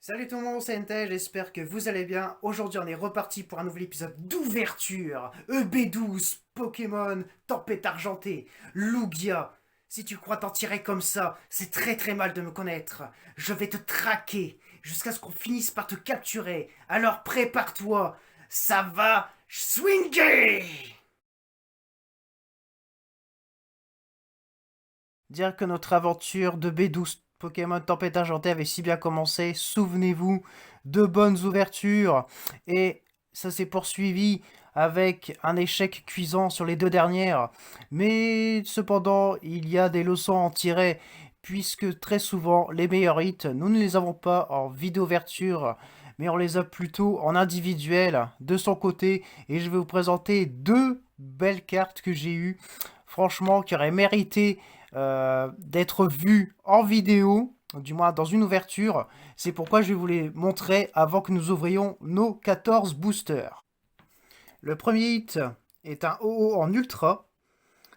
Salut tout le monde, c'est NT, j'espère que vous allez bien. Aujourd'hui on est reparti pour un nouvel épisode d'ouverture. EB12, Pokémon, Tempête Argentée, Lugia. Si tu crois t'en tirer comme ça, c'est très très mal de me connaître. Je vais te traquer jusqu'à ce qu'on finisse par te capturer. Alors prépare-toi, ça va swinger. Dire que notre aventure de B12 Pokémon Tempête Argentée avait si bien commencé, souvenez-vous, de bonnes ouvertures, et ça s'est poursuivi avec un échec cuisant sur les deux dernières. Mais cependant, il y a des leçons à en tirer, puisque très souvent, les meilleurs hits, nous ne les avons pas en vidéo ouverture, mais on les a plutôt en individuel, de son côté, et je vais vous présenter deux belles cartes que j'ai eues, franchement, qui auraient mérité d'être vu en vidéo, du moins dans une ouverture. C'est pourquoi je vais vous les montrer avant que nous ouvrions nos 14 boosters. Le premier hit est un OO en ultra.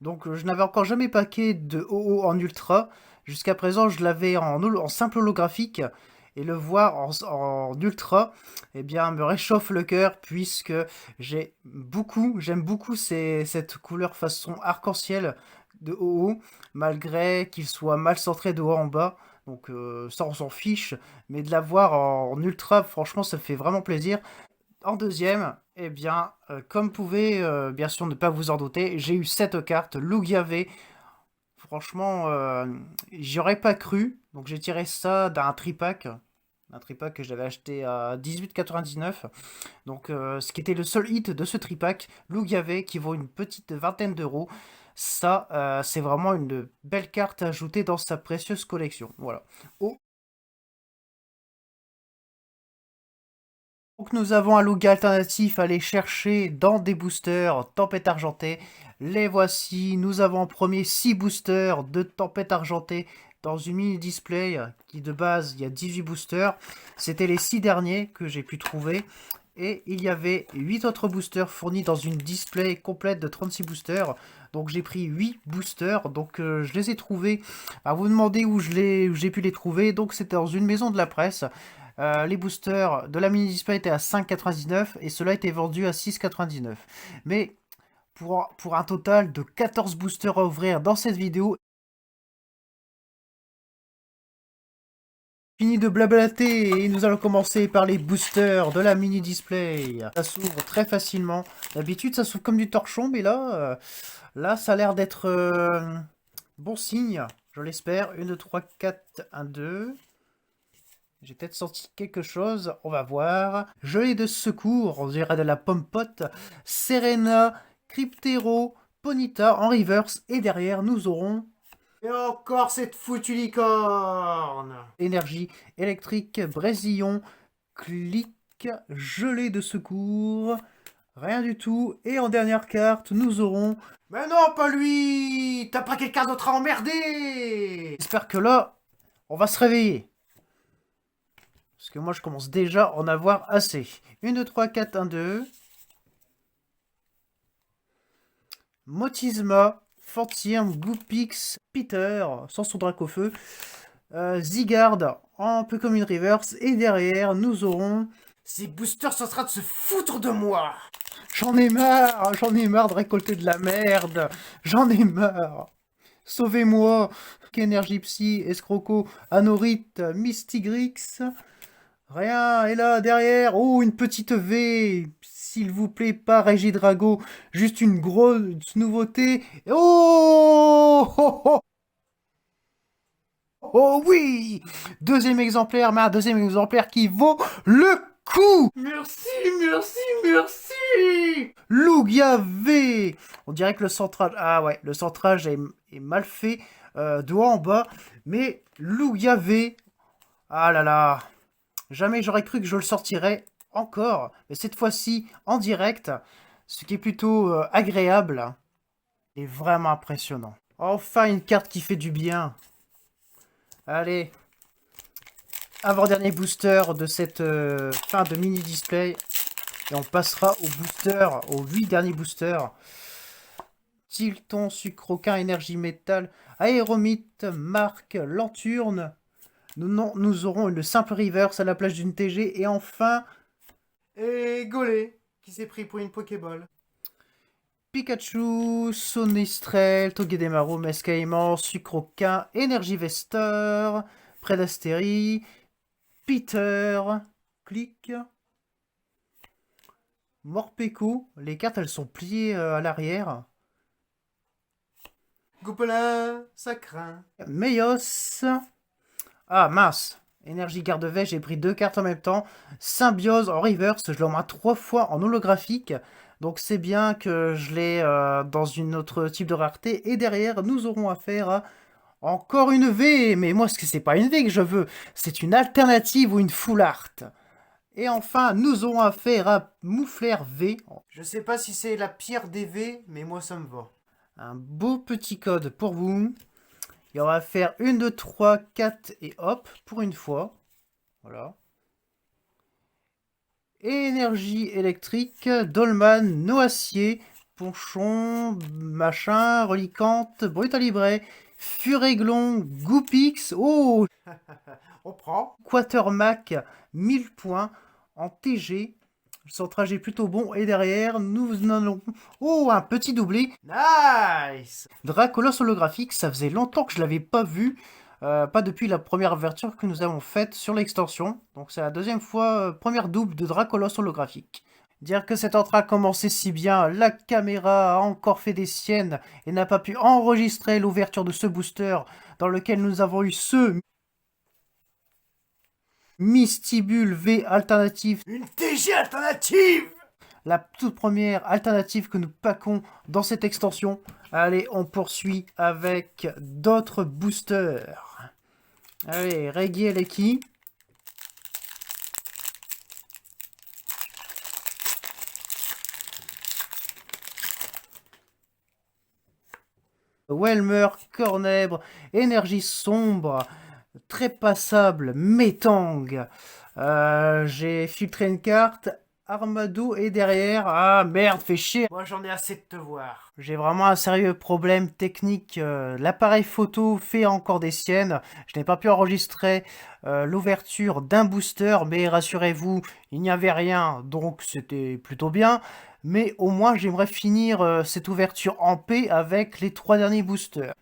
Donc je n'avais encore jamais paqué de OO en ultra. Jusqu'à présent je l'avais en simple holographique. Et le voir en ultra, eh bien, me réchauffe le cœur puisque j'aime beaucoup cette couleur façon arc-en-ciel de OO, malgré qu'il soit mal centré de haut en bas. Donc ça on s'en fiche, mais de l'avoir en ultra, franchement ça fait vraiment plaisir. En deuxième, eh bien, comme vous pouvez bien sûr ne pas vous en douter, j'ai eu cette carte, Lugia V. Franchement, j'y aurais pas cru. Donc j'ai tiré ça d'un tripack. Un tripack que j'avais acheté à 18,99. Donc ce qui était le seul hit de ce tripack, Lugia V, qui vaut une petite vingtaine d'euros. Ça, c'est vraiment une belle carte à ajouter dans sa précieuse collection. Voilà. Oh. Donc nous avons un Lugia alternatif à aller chercher dans des boosters Tempête Argentée. Les voici. Nous avons en premier 6 boosters de Tempête Argentée dans une mini display qui de base il y a 18 boosters. C'était les 6 derniers que j'ai pu trouver. Et il y avait 8 autres boosters fournis dans une display complète de 36 boosters. Donc j'ai pris 8 boosters. Donc je les ai trouvés. À vous demander où j'ai pu les trouver. Donc c'était dans une maison de la presse. Les boosters de la mini display étaient à 5,99 et cela était vendu à 6,99. Mais pour un total de 14 boosters à ouvrir dans cette vidéo, fini de blablater et nous allons commencer par les boosters de la mini display. Ça s'ouvre très facilement. D'habitude ça s'ouvre comme du torchon, mais là ça a l'air d'être bon signe. Je l'espère. 1, 2, 3, 4, 1, 2. J'ai peut-être senti quelque chose, on va voir. Gelée de secours, on dirait de la pompote. Serena, Cryptero, Ponyta en reverse. Et derrière, nous aurons... Et encore cette foutue licorne. Énergie électrique, Brésillon, clic, gelée de secours. Rien du tout. Et en dernière carte, nous aurons... Mais non, pas lui. T'as pas quelqu'un d'autre à emmerder. J'espère que là, on va se réveiller. Parce que moi, je commence déjà à en avoir assez. 1, 2, 3, 4, 1, 2. Motisma, Fortium, Goopix, Peter, sans son drac au feu. Zygarde, un peu comme une reverse. Et derrière, nous aurons... Ces boosters sont en train de se foutre de moi. J'en ai marre de récolter de la merde. J'en ai marre. Sauvez-moi. Énergie Psy, Escroco, Anorite, Mystigrix... Rien, et là, derrière, oh, une petite V, s'il vous plaît, pas Regidrago, juste une grosse nouveauté. Oh, oh, oh, oh oui, deuxième exemplaire, mais un deuxième exemplaire qui vaut le coup. Merci, merci, merci. Lugia V. On dirait que le centrage, ah ouais, le centrage est mal fait de haut en bas, mais Lugia V, ah là là. Jamais j'aurais cru que je le sortirais encore, mais cette fois-ci en direct, ce qui est plutôt agréable et vraiment impressionnant. Enfin une carte qui fait du bien. Allez, avant-dernier booster de cette fin de mini-display. Et on passera au booster, aux 8 derniers boosters. Tilton, Sucroquin, Énergie Métal, Aéromite, Marque, Lanturne. Nous aurons une simple reverse à la place d'une TG. Et enfin... Et Golé, qui s'est pris pour une Pokéball. Pikachu, Sonistrel, Togedemaru, Mescaïman, Sucroquin, Énergie Vestor, Predastérie, Peter, Click, Morpeko. Les cartes, elles sont pliées à l'arrière. Goupelin, ça craint. Meios. Ah mince. Énergie garde-vêche, j'ai pris 2 cartes en même temps. Symbiose en reverse, je l'ai au moins 3 fois en holographique. Donc c'est bien que je l'ai dans une autre type de rareté. Et derrière, nous aurons affaire à encore une V. Mais moi, c'est pas une V que je veux. C'est une alternative ou une full art. Et enfin, nous aurons affaire à Moufleur V. Je sais pas si c'est la pire des V, mais moi ça me va. Un beau petit code pour vous. Et on va faire 1, 2, 3, 4 et hop, pour une fois. Voilà. Énergie électrique, Dolman, Noacier, Ponchon, machin, Relicante, Brutalibré, Furéglon, Goupix. Oh, on prend. Quatermac, 1000 points en TG. Son trajet est plutôt bon. Et derrière, nous en avons... Oh, un petit doublé. Nice. Dracolos holographique, ça faisait longtemps que je l'avais pas vu. Pas depuis la première ouverture que nous avons faite sur l'extension. Donc c'est la deuxième fois, première double de Dracolos holographique. Dire que cette entrée a commencé si bien, la caméra a encore fait des siennes et n'a pas pu enregistrer l'ouverture de ce booster dans lequel nous avons eu ce Mystibule V alternative. Une TG alternative. La toute première alternative que nous packons dans cette extension. Allez, on poursuit avec d'autres boosters. Allez, Regieleki. Welmer, Cornèbre, Énergie Sombre, Trépassable, Métang. J'ai filtré une carte, Armadou et derrière... Ah merde, fais chier. Moi j'en ai assez de te voir. J'ai vraiment un sérieux problème technique. L'appareil photo fait encore des siennes. Je n'ai pas pu enregistrer l'ouverture d'un booster, mais rassurez-vous, il n'y avait rien, donc c'était plutôt bien. Mais au moins j'aimerais finir cette ouverture en paix avec les 3 derniers boosters.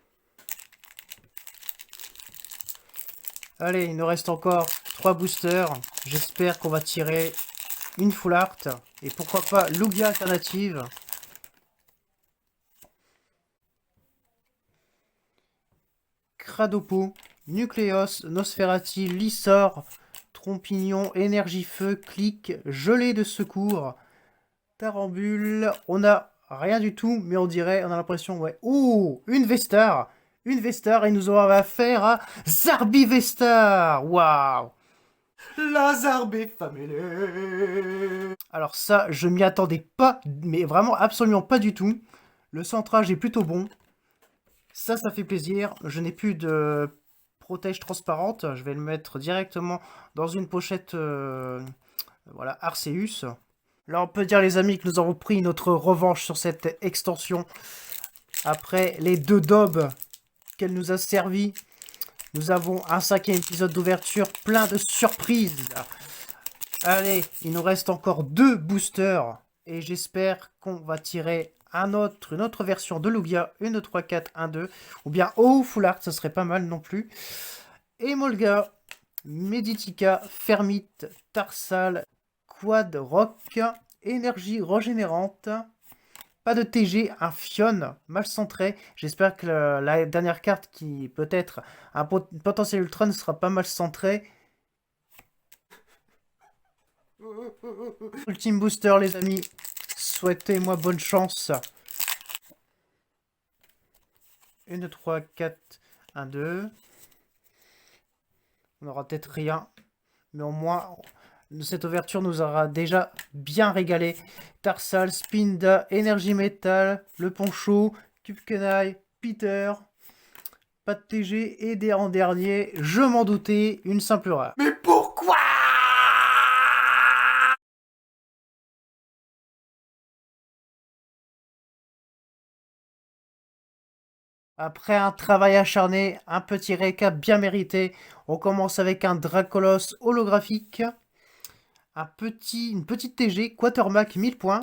Allez, il nous reste encore 3 boosters. J'espère qu'on va tirer une full art. Et pourquoi pas Lugia alternative. Cradopo, Nucléos, Nosferati, Lissor, Trompignon, Énergie Feu, Clic, Gelée de secours, Tarambule. On a rien du tout, mais on dirait, on a l'impression, ouais. Ouh, une Vestar. Une Vestar et nous aurons affaire à Zarbi Vestar. Waouh. La Zarbé Family. Alors ça, je m'y attendais pas, mais vraiment absolument pas du tout. Le centrage est plutôt bon. Ça fait plaisir. Je n'ai plus de protège transparente. Je vais le mettre directement dans une pochette, voilà, Arceus. Là, on peut dire, les amis, que nous avons pris notre revanche sur cette extension. Après les 2 daubes qu'elle nous a servi, nous avons un 5e épisode d'ouverture plein de surprises. Allez, il nous reste encore 2 boosters. Et j'espère qu'on va tirer une autre version de Lugia. 1, 2, 3, 4, 1, 2. Ou bien Full Art, ça serait pas mal non plus. Emolga, Meditica, Fermite, Tarsal, Quad Rock, Énergie régénérante. Pas de TG, un Fion mal centré. J'espère que la dernière carte qui peut être un potentiel Ultron sera pas mal centré. Ultime booster les amis. Souhaitez-moi bonne chance. 1, 2, 3, 4, 1, 2. On aura peut-être rien. Mais au moins, cette ouverture nous aura déjà bien régalé. Tarsal, Spinda, Énergie Métal, Le Poncho, Cube Kenai, Peter, pas de TG et en dernier, je m'en doutais, une simple rare. Mais pourquoi? Après un travail acharné, un petit récap bien mérité, on commence avec un Dracolos holographique, une petite TG, Quatermack 1000 points,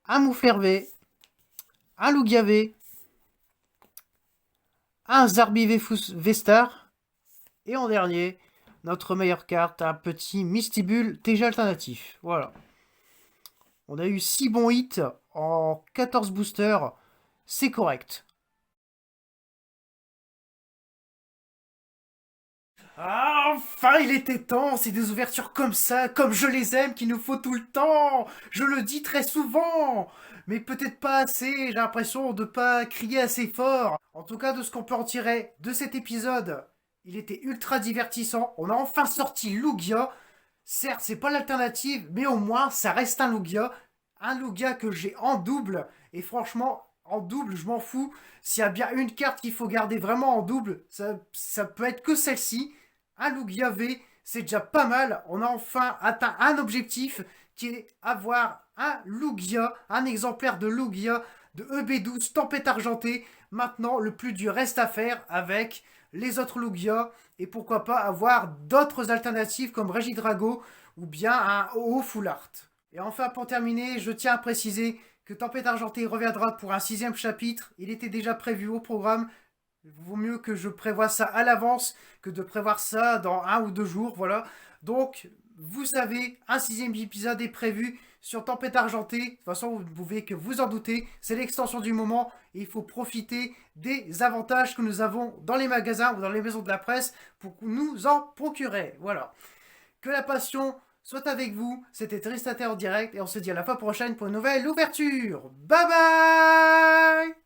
un Mouffervé, un Loup-Gavé, un Zarbivefus Vestar, et en dernier, notre meilleure carte, un petit Mystibule TG alternatif. Voilà. On a eu 6 bons hits en 14 boosters, c'est correct. Ah, enfin, il était temps, c'est des ouvertures comme ça, comme je les aime, qu'il nous faut tout le temps. Je le dis très souvent, mais peut-être pas assez, j'ai l'impression de pas crier assez fort. En tout cas, de ce qu'on peut en tirer de cet épisode, il était ultra divertissant. On a enfin sorti Lugia. Certes, c'est pas l'alternative, mais au moins, ça reste un Lugia. Un Lugia que j'ai en double, et franchement, en double, je m'en fous. S'il y a bien une carte qu'il faut garder vraiment en double, ça peut être que celle-ci. Un Lugia V, c'est déjà pas mal. On a enfin atteint un objectif qui est avoir un Lugia, un exemplaire de Lugia de EB12 Tempête Argentée. Maintenant, le plus dur reste à faire avec les autres Lugia et pourquoi pas avoir d'autres alternatives comme Regidrago ou bien un OO Full Art. Et enfin, pour terminer, je tiens à préciser que Tempête Argentée reviendra pour un 6e chapitre. Il était déjà prévu au programme. Vaut mieux que je prévoie ça à l'avance que de prévoir ça dans 1 ou 2 jours, voilà. Donc, vous savez, un 6e épisode est prévu sur Tempête Argentée. De toute façon, vous ne pouvez que vous en douter. C'est l'extension du moment et il faut profiter des avantages que nous avons dans les magasins ou dans les maisons de la presse pour nous en procurer. Voilà. Que la passion soit avec vous. C'était Tristater en direct et on se dit à la fois prochaine pour une nouvelle ouverture. Bye bye!